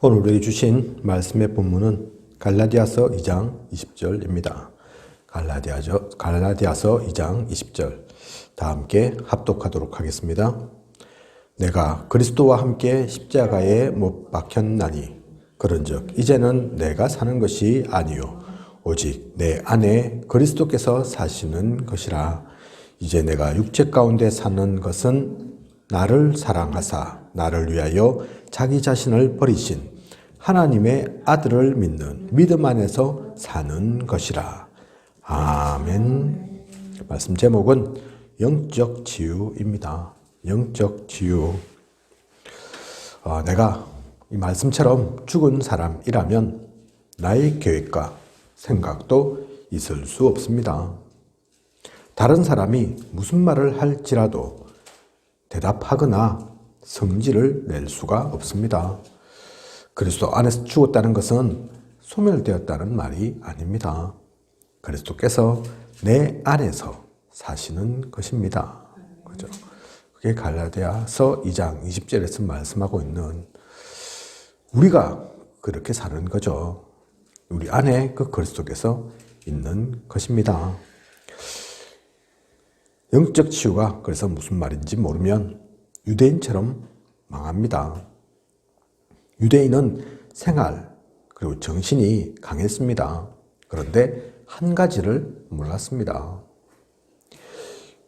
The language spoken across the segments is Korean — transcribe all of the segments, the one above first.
오늘 우리에게 주신 말씀의 본문은 갈라디아서 2장 20절입니다. 갈라디아서 2장 20절. 다 함께 합독하도록 하겠습니다. 내가 그리스도와 함께 십자가에 못 박혔나니 그런즉 이제는 내가 사는 것이 아니요 오직 내 안에 그리스도께서 사시는 것이라. 이제 내가 육체 가운데 사는 것은 나를 사랑하사 나를 위하여 자기 자신을 버리신 하나님의 아들을 믿는 믿음 안에서 사는 것이라. 아멘. 말씀 제목은 영적 치유입니다. 영적 치유. 내가 이 말씀처럼 죽은 사람이라면 나의 계획과 생각도 있을 수 없습니다. 다른 사람이 무슨 말을 할지라도 대답하거나 성질을 낼 수가 없습니다. 그리스도 안에서 죽었다는 것은 소멸되었다는 말이 아닙니다. 그리스도께서 내 안에서 사시는 것입니다. 그죠? 그게 갈라디아서 2장 20절에서 말씀하고 있는 우리가 그렇게 사는 거죠. 우리 안에 그 그리스도께서 있는 것입니다. 영적 치유가 그래서 무슨 말인지 모르면 유대인처럼 망합니다. 유대인은 생활 그리고 정신이 강했습니다. 그런데 한 가지를 몰랐습니다.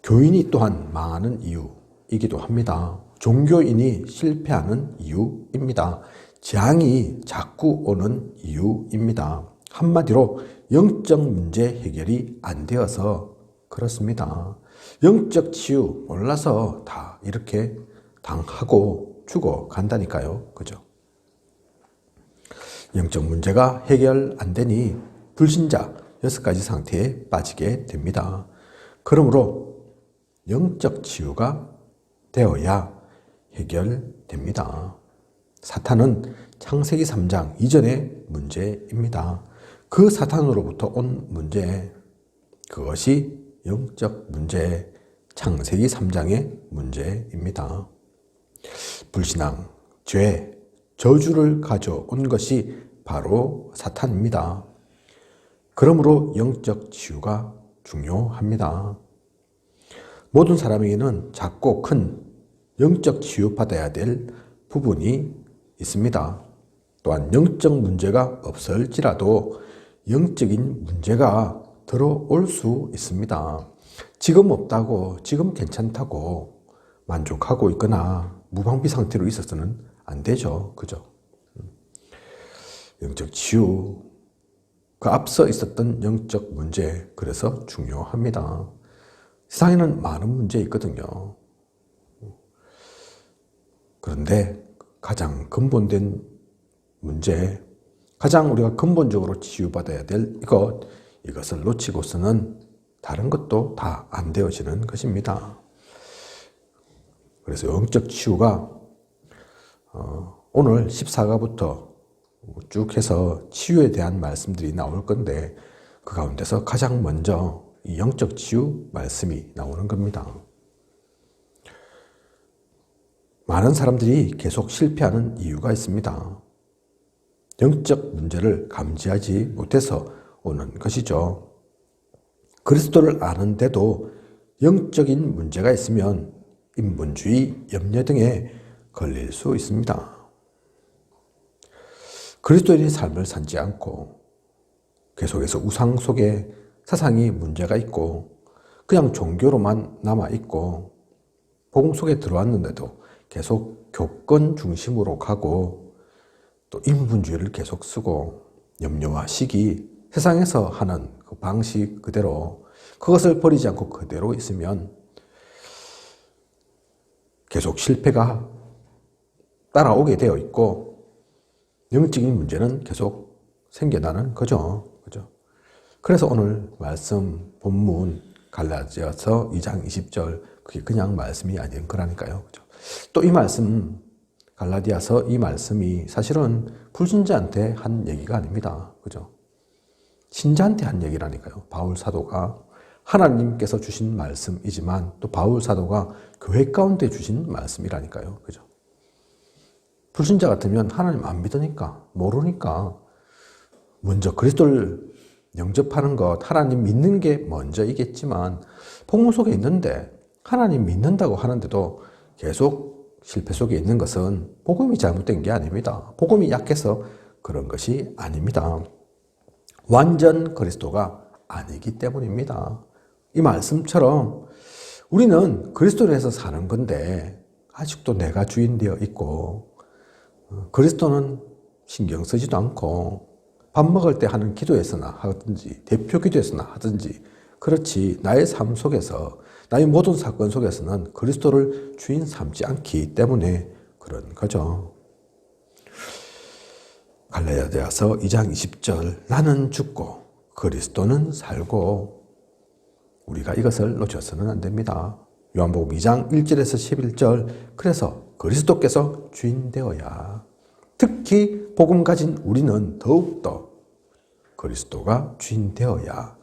교인이 또한 망하는 이유이기도 합니다. 종교인이 실패하는 이유입니다. 재앙이 자꾸 오는 이유입니다. 한마디로 영적 문제 해결이 안 되어서 그렇습니다. 영적 치유 몰라서 다 이렇게 당하고 죽어 간다니까요. 그죠? 영적 문제가 해결 안 되니 불신자 6가지 상태에 빠지게 됩니다. 그러므로 영적 치유가 되어야 해결됩니다. 사탄은 창세기 3장 이전의 문제입니다. 그 사탄으로부터 온 문제, 그것이 영적 문제, 창세기 3장의 문제입니다. 불신앙, 죄, 저주를 가져온 것이 바로 사탄입니다. 그러므로 영적 치유가 중요합니다. 모든 사람에게는 작고 큰 영적 치유받아야 될 부분이 있습니다. 또한 영적 문제가 없을지라도 영적인 문제가 들어올 수 있습니다. 지금 없다고, 지금 괜찮다고 만족하고 있거나 무방비 상태로 있어서는 안 되죠. 그죠? 영적 치유, 그 앞서 있었던 영적 문제, 그래서 중요합니다. 세상에는 많은 문제 있거든요. 그런데 가장 근본된 문제, 가장 우리가 근본적으로 치유받아야 될 이것을 놓치고서는 다른 것도 다 안 되어지는 것입니다. 그래서 영적 치유가 오늘 14가부터 쭉 해서 치유에 대한 말씀들이 나올 건데 그 가운데서 가장 먼저 이 영적 치유 말씀이 나오는 겁니다. 많은 사람들이 계속 실패하는 이유가 있습니다. 영적 문제를 감지하지 못해서 오는 것이죠. 그리스도를 아는데도 영적인 문제가 있으면 인본주의, 염려 등에 걸릴 수 있습니다. 그리스도인의 삶을 살지 않고 계속해서 우상 속에 사상이 문제가 있고 그냥 종교로만 남아있고 복음 속에 들어왔는데도 계속 교권 중심으로 가고 또 인본주의를 계속 쓰고 염려와 시기, 세상에서 하는 그 방식 그대로 그것을 버리지 않고 그대로 있으면 계속 실패가 따라오게 되어 있고 영적인 문제는 계속 생겨나는 거죠. 그죠? 그래서 오늘 말씀 본문 갈라디아서 2장 20절 그게 그냥 말씀이 아닌 거라니까요. 그죠? 또 이 말씀 갈라디아서 이 말씀이 사실은 불신자한테 한 얘기가 아닙니다. 그죠? 신자한테 한 얘기라니까요. 바울 사도가 하나님께서 주신 말씀이지만 또 바울 사도가 교회 가운데 주신 말씀이라니까요. 그죠? 불신자 같으면 하나님 안 믿으니까, 모르니까 먼저 그리스도를 영접하는 것, 하나님 믿는 게 먼저이겠지만 복음 속에 있는데 하나님 믿는다고 하는데도 계속 실패 속에 있는 것은 복음이 잘못된 게 아닙니다. 복음이 약해서 그런 것이 아닙니다. 완전 그리스도가 아니기 때문입니다. 이 말씀처럼 우리는 그리스도에서 사는 건데 아직도 내가 주인 되어 있고 그리스도는 신경 쓰지도 않고 밥 먹을 때 하는 기도에서나 하든지 대표 기도에서나 하든지 그렇지 나의 삶 속에서 나의 모든 사건 속에서는 그리스도를 주인 삼지 않기 때문에 그런 거죠. 갈라디아서 2장 20절 나는 죽고 그리스도는 살고 우리가 이것을 놓쳐서는 안 됩니다. 요한복음 2장 1절에서 11절 그래서 그리스도께서 주인 되어야 특히 복음 가진 우리는 더욱더 그리스도가 주인 되어야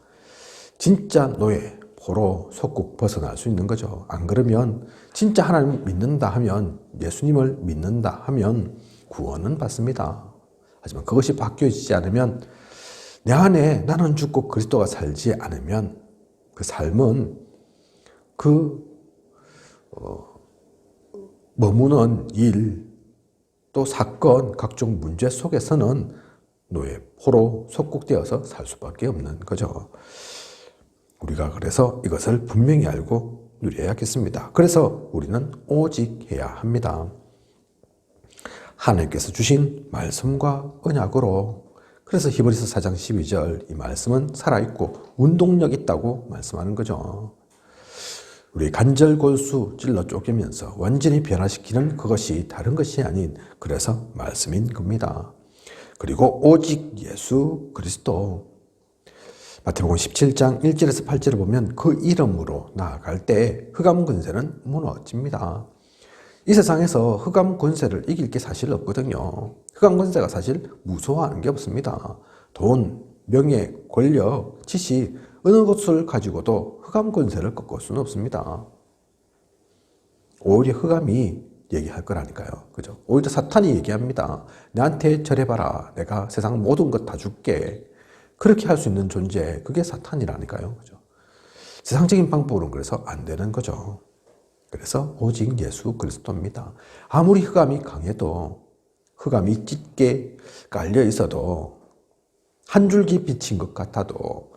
진짜 노예, 포로, 속국 벗어날 수 있는 거죠. 안 그러면 진짜 하나님 믿는다 하면 예수님을 믿는다 하면 구원은 받습니다. 하지만 그것이 바뀌어지지 않으면 내 안에 나는 죽고 그리스도가 살지 않으면 그 삶은 머무는 일, 또 사건, 각종 문제 속에서는 노예, 포로, 속국되어서 살 수밖에 없는 거죠. 우리가 그래서 이것을 분명히 알고 누려야겠습니다. 그래서 우리는 오직 해야 합니다. 하나님께서 주신 말씀과 언약으로 그래서 히브리서 4장 12절 이 말씀은 살아있고 운동력 있다고 말씀하는 거죠. 우리 관절골수 찔러 쪼개면서 완전히 변화시키는 그것이 다른 것이 아닌 그래서 말씀인 겁니다. 그리고 오직 예수 그리스도 마태복음 17장 1절에서 8절을 보면 그 이름으로 나아갈 때 흑암 권세는 무너집니다. 이 세상에서 흑암 권세를 이길 게 사실 없거든요. 흑암 권세가 사실 무서워하는 게 없습니다. 돈, 명예, 권력, 지식 어느 것을 가지고도 흑암 권세를 꺾을 수는 없습니다. 오히려 흑암이 얘기할 거라니까요. 그죠? 오히려 사탄이 얘기합니다. 나한테 절해봐라. 내가 세상 모든 것 다 줄게. 그렇게 할 수 있는 존재, 그게 사탄이라니까요. 그죠? 세상적인 방법으로는 그래서 안 되는 거죠. 그래서 오직 예수 그리스도입니다. 아무리 흑암이 강해도 흑암이 짙게 깔려 있어도 한 줄기 빛인 것 같아도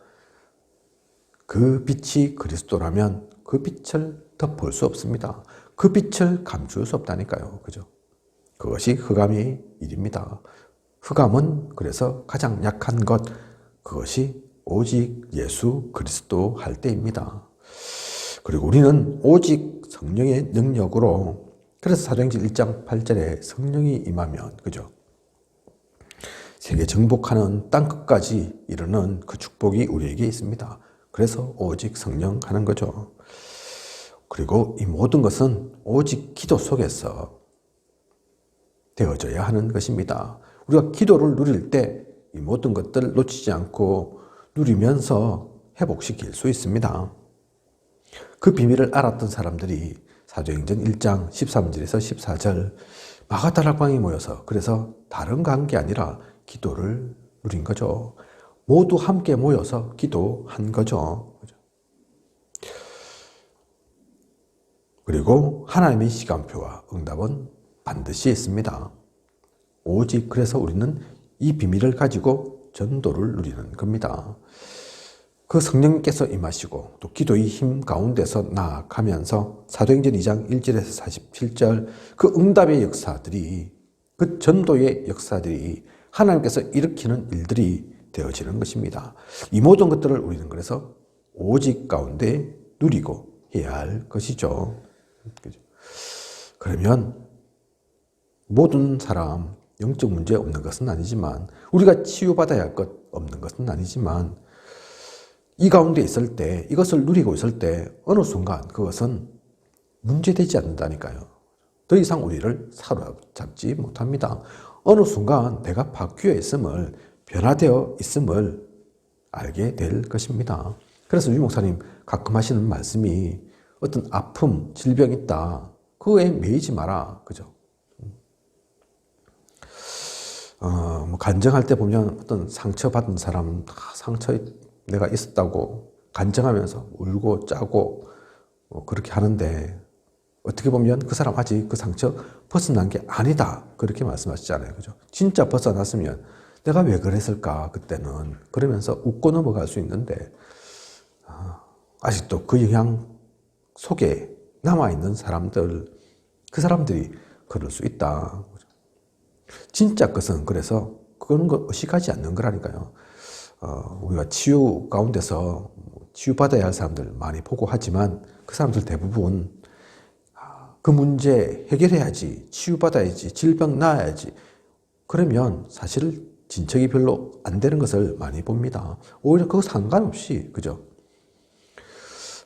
그 빛이 그리스도라면 그 빛을 덮을 수 없습니다. 그 빛을 감출 수 없다니까요. 그죠? 그것이 흑암의 일입니다. 흑암은 그래서 가장 약한 것, 그것이 오직 예수 그리스도 할 때입니다. 그리고 우리는 오직 성령의 능력으로 그래서 사도행전 1장 8절에 성령이 임하면 그죠? 세계 정복하는 땅끝까지 이르는 그 축복이 우리에게 있습니다. 그래서 오직 성령 하는 거죠. 그리고 이 모든 것은 오직 기도 속에서 되어져야 하는 것입니다. 우리가 기도를 누릴 때 이 모든 것들을 놓치지 않고 누리면서 회복시킬 수 있습니다. 그 비밀을 알았던 사람들이 사도행전 1장 13절에서 14절 마가다락방에 모여서 그래서 다른 관계 아니라 기도를 누린 거죠. 모두 함께 모여서 기도한 거죠. 그리고 하나님의 시간표와 응답은 반드시 있습니다. 오직 그래서 우리는 이 비밀을 가지고 전도를 누리는 겁니다. 그 성령께서 임하시고 또 기도의 힘 가운데서 나아가면서 사도행전 2장 1절에서 47절 그 응답의 역사들이 그 전도의 역사들이 하나님께서 일으키는 일들이 되어지는 것입니다. 이 모든 것들을 우리는 그래서 오직 가운데 누리고 해야 할 것이죠. 그러면 모든 사람 영적 문제 없는 것은 아니지만 우리가 치유받아야 할 것 없는 것은 아니지만 이 가운데 있을 때 이것을 누리고 있을 때 어느 순간 그것은 문제되지 않는다니까요. 더 이상 우리를 사로잡지 못합니다. 어느 순간 내가 바뀌어 있음을 변화되어 있음을 알게 될 것입니다. 그래서 유 목사님 가끔 하시는 말씀이 어떤 아픔, 질병이 있다. 그거에 매이지 마라. 그죠? 뭐 간증할 때 보면 어떤 상처받은 사람, 상처에 내가 있었다고 간증하면서 울고 짜고 그렇게 하는데, 어떻게 보면 그 사람 아직 그 상처 벗어난 게 아니다, 그렇게 말씀하시잖아요. 그죠? 진짜 벗어났으면 내가 왜 그랬을까 그때는, 그러면서 웃고 넘어갈 수 있는데, 아직도 그 영향 속에 남아있는 사람들, 그 사람들이 그럴 수 있다. 진짜 것은 그래서 그런 거 의식하지 않는 거라니까요. 우리가 치유 가운데서 치유받아야 할 사람들 많이 보고 하지만, 그 사람들 대부분 그 문제 해결해야지, 치유받아야지, 질병 나아야지, 그러면 사실 진척이 별로 안 되는 것을 많이 봅니다. 오히려 그거 상관없이, 그죠?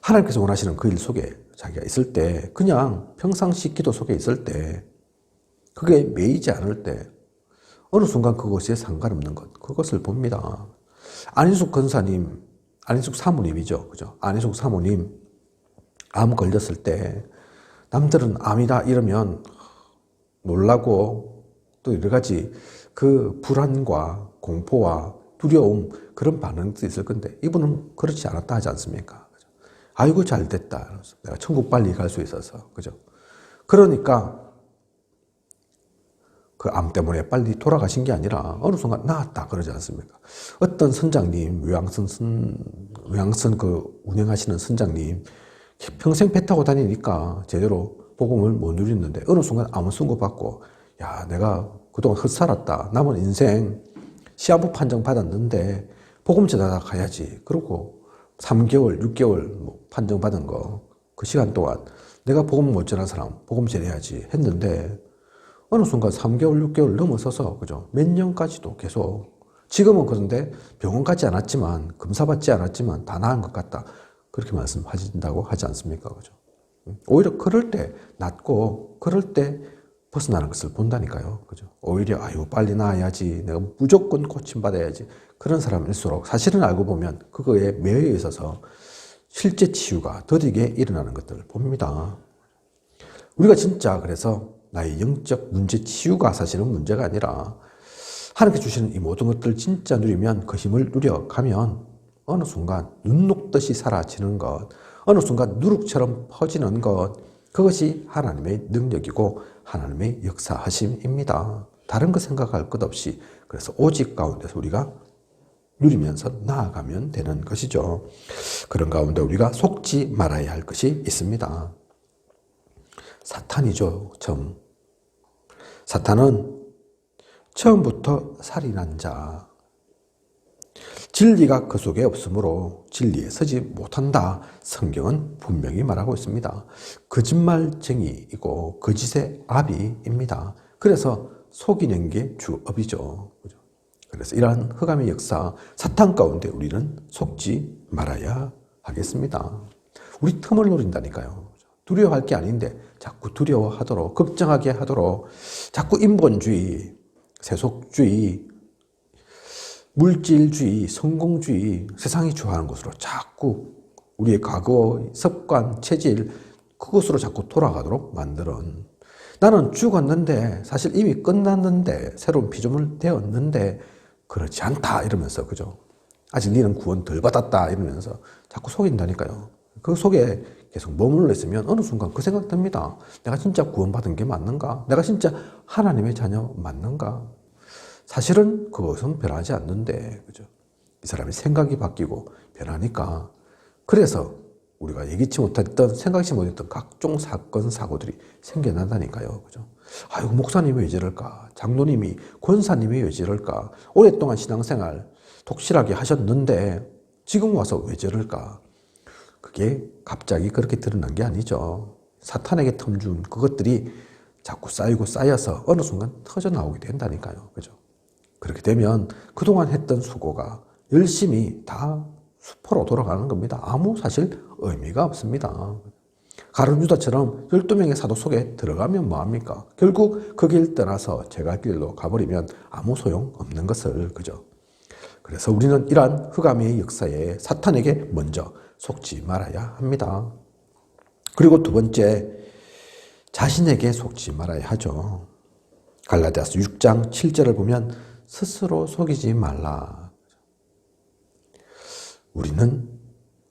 하나님께서 원하시는 그 일 속에 자기가 있을 때, 그냥 평상시 기도 속에 있을 때, 그게 매이지 않을 때, 어느 순간 그것에 상관없는 것, 그것을 봅니다. 안희숙 권사님, 안희숙 사모님이죠. 그죠? 안희숙 사모님, 암 걸렸을 때, 남들은 암이다 이러면 놀라고, 또 여러 가지 그 불안과 공포와 두려움, 그런 반응도 있을 건데, 이분은 그렇지 않았다 하지 않습니까? 그죠? 아이고, 잘 됐다. 내가 천국 빨리 갈 수 있어서. 그죠? 그러니까, 그 암 때문에 빨리 돌아가신 게 아니라 어느 순간 나았다 그러지 않습니까? 어떤 선장님, 요양선 그 운영하시는 선장님, 평생 배 타고 다니니까 제대로 복음을 못 누렸는데 어느 순간 암을 선고받고, 야, 내가 그동안 헛살았다. 남은 인생 시한부 판정 받았는데 복음 전하다 가야지. 그러고 3개월, 6개월 판정 받은 거, 그 시간 동안 내가 복음 못 전한 사람 복음 전해야지 했는데, 어느 순간 3개월, 6개월 넘어서서, 그죠? 몇 년까지도 계속, 지금은 그런데 병원 가지 않았지만, 검사받지 않았지만 다 나은 것 같다, 그렇게 말씀하신다고 하지 않습니까? 그죠? 오히려 그럴 때 낫고, 그럴 때 벗어나는 것을 본다니까요. 그죠? 오히려, 아유, 빨리 나아야지, 내가 무조건 고침받아야지, 그런 사람일수록 사실은 알고 보면 그거에 매여 있어서 실제 치유가 더디게 일어나는 것들을 봅니다. 우리가 진짜 그래서 나의 영적 문제 치유가 사실은 문제가 아니라, 하나님께 주시는 이 모든 것들을 진짜 누리면, 그 힘을 누려가면 어느 순간 눈 녹듯이 사라지는 것, 어느 순간 누룩처럼 퍼지는 것, 그것이 하나님의 능력이고 하나님의 역사하심입니다. 다른 거 생각할 것 없이, 그래서 오직 가운데서 우리가 누리면서 나아가면 되는 것이죠. 그런 가운데 우리가 속지 말아야 할 것이 있습니다. 사탄이죠. 사탄은 처음부터 살인한 자, 진리가 그 속에 없으므로 진리에 서지 못한다, 성경은 분명히 말하고 있습니다. 거짓말쟁이이고 거짓의 아비입니다. 그래서 속이는 게 주업이죠. 그래서 이러한 흑암의 역사, 사탄 가운데 우리는 속지 말아야 하겠습니다. 우리 틈을 노린다니까요. 두려워할 게 아닌데 자꾸 두려워하도록, 걱정하게 하도록, 자꾸 인본주의, 세속주의, 물질주의, 성공주의, 세상이 좋아하는 것으로 자꾸 우리의 과거, 습관, 체질, 그것으로 자꾸 돌아가도록 만드는, 나는 죽었는데 사실 이미 끝났는데 새로운 피조물 되었는데 그렇지 않다 이러면서, 그죠? 아직 너는 구원 덜 받았다 이러면서 자꾸 속인다니까요. 그 속에 계속 머물러 있으면 어느 순간 그 생각 듭니다. 내가 진짜 구원받은 게 맞는가? 내가 진짜 하나님의 자녀 맞는가? 사실은 그것은 변하지 않는데, 그죠? 이 사람이 생각이 바뀌고 변하니까, 그래서 우리가 예기치 못했던, 생각지 못했던 각종 사건, 사고들이 생겨난다니까요. 그죠? 아이고, 목사님이 왜 저럴까? 장로님이, 권사님이 왜 저럴까? 오랫동안 신앙생활 독실하게 하셨는데 지금 와서 왜 저럴까? 그게 갑자기 그렇게 드러난 게 아니죠. 사탄에게 틈 준 그것들이 자꾸 쌓이고 쌓여서 어느 순간 터져 나오게 된다니까요. 그죠? 그렇게 되면 그동안 했던 수고가 열심히 다 수포로 돌아가는 겁니다. 아무 사실 의미가 없습니다. 가룟 유다처럼 12명의 사도 속에 들어가면 뭐합니까? 결국 그 길 떠나서 제갈 길로 가버리면 아무 소용 없는 것을, 그죠? 그래서 우리는 이러한 흑암의 역사에 사탄에게 먼저 속지 말아야 합니다. 그리고 두 번째, 자신에게 속지 말아야 하죠. 갈라디아서 6장 7절을 보면 스스로 속이지 말라. 우리는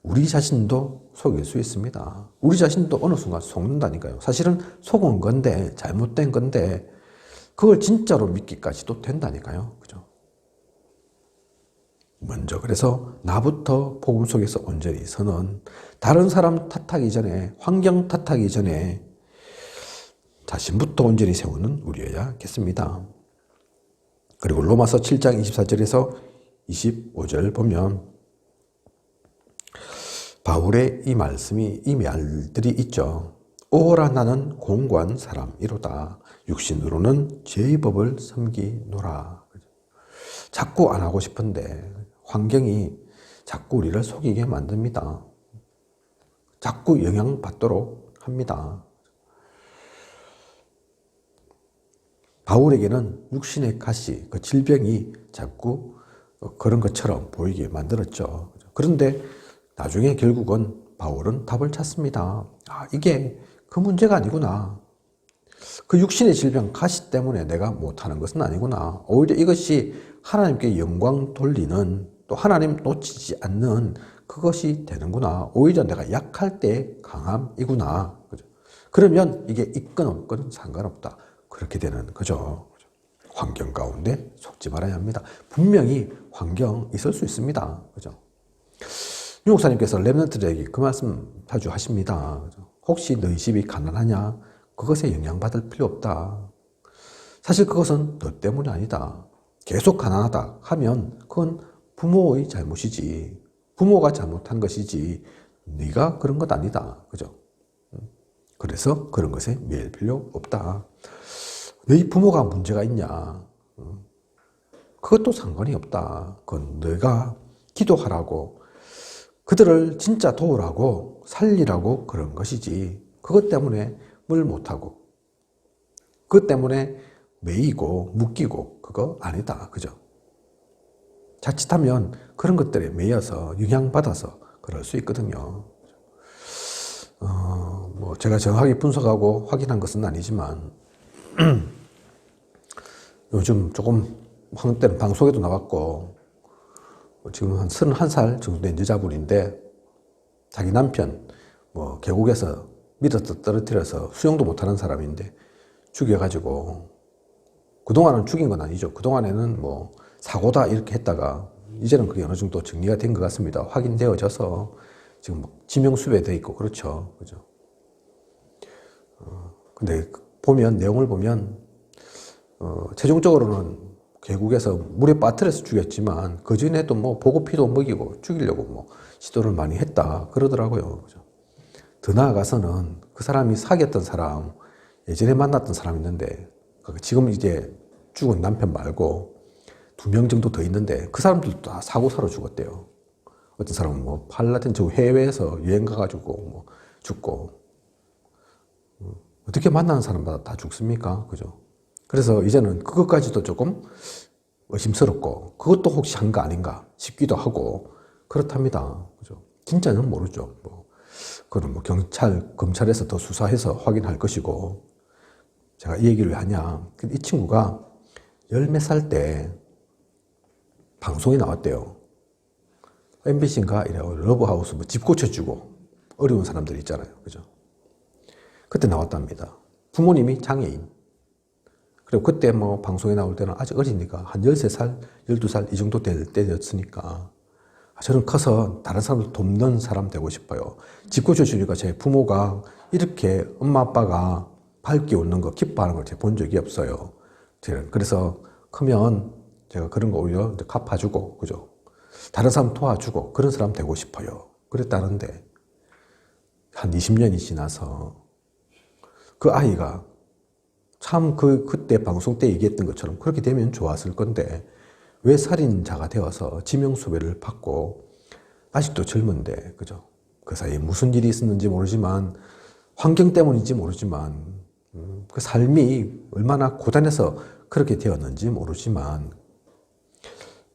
우리 자신도 속일 수 있습니다. 우리 자신도 어느 순간 속는다니까요. 사실은 속은 건데, 잘못된 건데, 그걸 진짜로 믿기까지도 된다니까요. 그죠? 먼저 그래서 나부터 복음 속에서 온전히 서는, 다른 사람 탓하기 전에, 환경 탓하기 전에 자신부터 온전히 세우는 우리여야겠습니다. 그리고 로마서 7장 24절에서 25절 보면 바울의 이 말씀이, 이 말들이 있죠. 오라 나는 공고한 사람이로다. 육신으로는 죄의 법을 섬기노라. 자꾸 안 하고 싶은데 환경이 자꾸 우리를 속이게 만듭니다. 자꾸 영향받도록 합니다. 바울에게는 육신의 가시, 그 질병이 자꾸 그런 것처럼 보이게 만들었죠. 그런데 나중에 결국은 바울은 답을 찾습니다. 아, 이게 그 문제가 아니구나. 그 육신의 질병, 가시 때문에 내가 못하는 것은 아니구나. 오히려 이것이 하나님께 영광 돌리는, 또 하나님 놓치지 않는 그것이 되는구나. 오히려 내가 약할 때 강함이구나. 그죠? 그러면 이게 있건 없건 상관없다. 그렇게 되는 거죠. 환경 가운데 속지 말아야 합니다. 분명히 환경 있을 수 있습니다. 그죠? 유 목사님께서 렘넌트들에게 그 말씀 자주 하십니다. 혹시 너희 집이 가난하냐? 그것에 영향받을 필요 없다. 사실 그것은 너 때문이 아니다. 계속 가난하다 하면 그건 부모의 잘못이지. 부모가 잘못한 것이지 네가 그런 것 아니다. 그죠? 그래서 그런 것에 매일 필요 없다. 너희 부모가 문제가 있냐? 그것도 상관이 없다. 그건 너가 기도하라고, 그들을 진짜 도우라고, 살리라고 그런 것이지. 그것 때문에 뭘 못하고, 그것 때문에 매이고 묶이고 그거 아니다. 그죠? 자칫하면 그런 것들에 매여서 영향받아서 그럴 수 있거든요. 뭐 제가 정확하게 분석하고 확인한 것은 아니지만 요즘 조금 한때는 방송에도 나왔고 지금 한 31살 정도 된 여자분인데 자기 남편 뭐 계곡에서 밀어서 떨어뜨려서 수영도 못하는 사람인데 죽여가지고, 그동안은 죽인 건 아니죠. 그동안에는 뭐 사고다 이렇게 했다가 이제는 그게 어느 정도 정리가 된 것 같습니다. 확인되어져서 지금 지명수배돼 있고 그렇죠. 그죠? 근데 보면, 내용을 보면 최종적으로는 계곡에서 물에 빠뜨려서 죽였지만 그 전에도 뭐 보고피도 먹이고 죽이려고 뭐 시도를 많이 했다 그러더라고요. 그죠? 더 나아가서는 그 사람이 사귀었던 사람, 예전에 만났던 사람 있는데 지금 이제 죽은 남편 말고 2명 정도 더 있는데 그 사람들도 다 사고사로 죽었대요. 어떤 사람은 뭐 팔라틴 해외에서 여행 가가지고 뭐 죽고, 어떻게 만나는 사람마다 다 죽습니까? 그죠? 그래서 이제는 그것까지도 조금 의심스럽고, 그것도 혹시 한 거 아닌가 싶기도 하고 그렇답니다. 그죠? 진짜는 모르죠. 뭐 그건 뭐 검찰에서 더 수사해서 확인할 것이고. 제가 이 얘기를 왜 하냐? 이 친구가 10몇 살 때 방송에 나왔대요. MBC인가 이래요. 러브하우스 뭐 집 고쳐주고 어려운 사람들 있잖아요. 그죠? 그때 나왔답니다. 부모님이 장애인. 그리고 그때 뭐 방송에 나올 때는 아직 어리니까 한 13살, 12살 이 정도 될 때였으니까 저는 커서 다른 사람들 돕는 사람 되고 싶어요. 집 고쳐주니까 제 부모가 이렇게 엄마 아빠가 밝게 웃는 거, 기뻐하는 걸 제가 본 적이 없어요. 그래서 크면 제가 그런 거 오히려 갚아주고, 그죠? 다른 사람 도와주고 그런 사람 되고 싶어요. 그랬다는데 한 20년이 지나서 그 아이가 참 그때 방송 때 얘기했던 것처럼 그렇게 되면 좋았을 건데 왜 살인자가 되어서 지명수배를 받고, 아직도 젊은데, 그죠? 그 사이에 무슨 일이 있었는지 모르지만, 환경 때문인지 모르지만, 그 삶이 얼마나 고단해서 그렇게 되었는지 모르지만,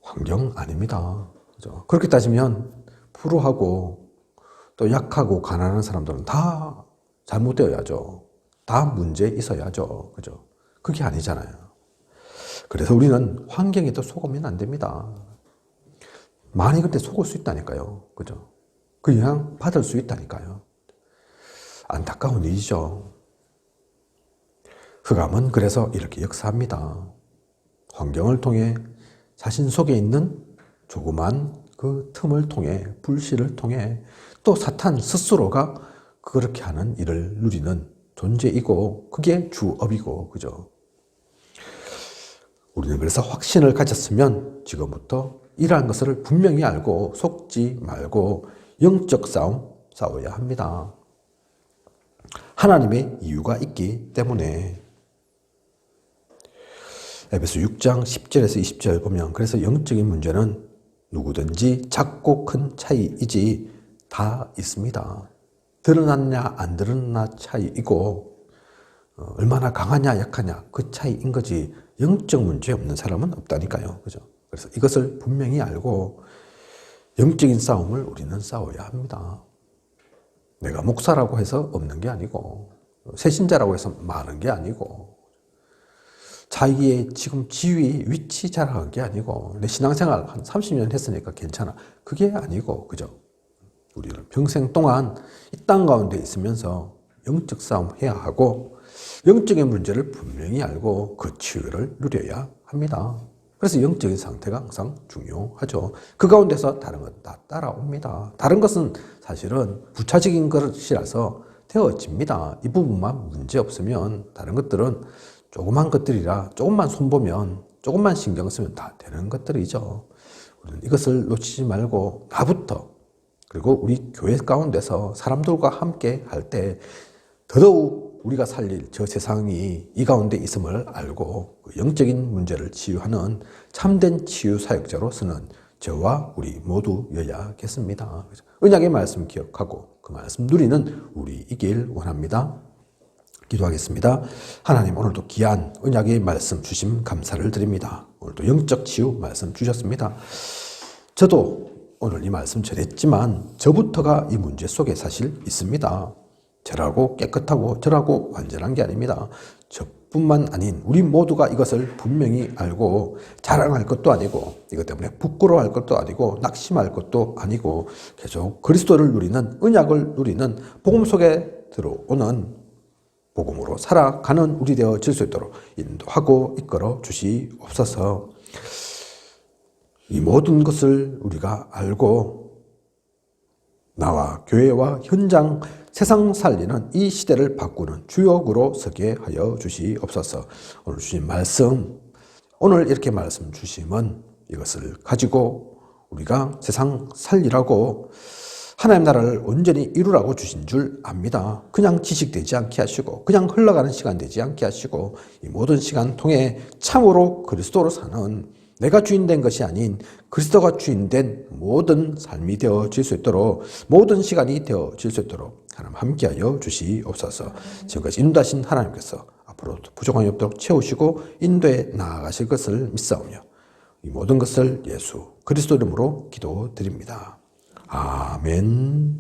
환경 아닙니다. 그죠? 그렇게 따지면, 불우하고, 또 약하고 가난한 사람들은 다 잘못되어야죠. 다 문제 있어야죠. 그죠? 그게 아니잖아요. 그래서 우리는 환경에도 속으면 안 됩니다. 많이 그때 속을 수 있다니까요. 그죠? 그 영향 받을 수 있다니까요. 안타까운 일이죠. 흑암은 그래서 이렇게 역사합니다. 환경을 통해 자신 속에 있는 조그만 그 틈을 통해, 불씨를 통해 또 사탄 스스로가 그렇게 하는 일을 누리는 존재이고 그게 주업이고, 그죠? 우리는 그래서 확신을 가졌으면 지금부터 이러한 것을 분명히 알고 속지 말고 영적 싸움 싸워야 합니다. 하나님의 이유가 있기 때문에. 에베소 6장 10절에서 20절 보면 그래서 영적인 문제는 누구든지 작고 큰 차이이지 다 있습니다. 드러났냐 안 드러났냐 차이이고 얼마나 강하냐 약하냐 그 차이인 거지 영적 문제 없는 사람은 없다니까요. 그죠? 그래서 이것을 분명히 알고 영적인 싸움을 우리는 싸워야 합니다. 내가 목사라고 해서 없는 게 아니고 새신자라고 해서 많은 게 아니고 자기의 지금 지위, 위치 자랑한 게 아니고 내 신앙생활 한 30년 했으니까 괜찮아. 그게 아니고, 그죠? 우리는 평생 동안 이 땅 가운데 있으면서 영적 싸움 해야 하고 영적인 문제를 분명히 알고 그 치유를 누려야 합니다. 그래서 영적인 상태가 항상 중요하죠. 그 가운데서 다른 건 다 따라옵니다. 다른 것은 사실은 부차적인 것이라서 되어집니다. 이 부분만 문제 없으면 다른 것들은 조그만 것들이라 조금만 손보면 조금만 신경 쓰면 다 되는 것들이죠. 우리는 이것을 놓치지 말고 나부터 그리고 우리 교회 가운데서 사람들과 함께 할 때 더더욱 우리가 살릴 저 세상이 이 가운데 있음을 알고 영적인 문제를 치유하는 참된 치유 사역자로서는 저와 우리 모두여야겠습니다. 언약의 말씀 기억하고 그 말씀 누리는 우리이길 원합니다. 기도하겠습니다. 하나님, 오늘도 귀한 언약의 말씀 주심 감사를 드립니다. 오늘도 영적 치유 말씀 주셨습니다. 저도 오늘 이 말씀 전했지만 저부터가 이 문제 속에 사실 있습니다. 저라고 깨끗하고 저라고 완전한 게 아닙니다. 저뿐만 아닌 우리 모두가 이것을 분명히 알고 자랑할 것도 아니고 이것 때문에 부끄러워할 것도 아니고 낙심할 것도 아니고 계속 그리스도를 누리는 언약을 누리는 복음 속에 들어오는 복음으로 살아가는 우리 되어질 수 있도록 인도하고 이끌어 주시옵소서. 이 모든 것을 우리가 알고 나와 교회와 현장 세상 살리는 이 시대를 바꾸는 주역으로 서게 하여 주시옵소서. 오늘 주신 말씀, 오늘 이렇게 말씀 주심은 이것을 가지고 우리가 세상 살리라고 하나님 나라를 온전히 이루라고 주신 줄 압니다. 그냥 지식되지 않게 하시고 그냥 흘러가는 시간 되지 않게 하시고 이 모든 시간 통해 참으로 그리스도로 사는 내가 주인된 것이 아닌 그리스도가 주인된 모든 삶이 되어질 수 있도록 모든 시간이 되어질 수 있도록 하나님 함께하여 주시옵소서. 지금까지 인도하신 하나님께서 앞으로도 부족함이 없도록 채우시고 인도에 나아가실 것을 믿사오며 이 모든 것을 예수 그리스도 이름으로 기도드립니다. 아멘.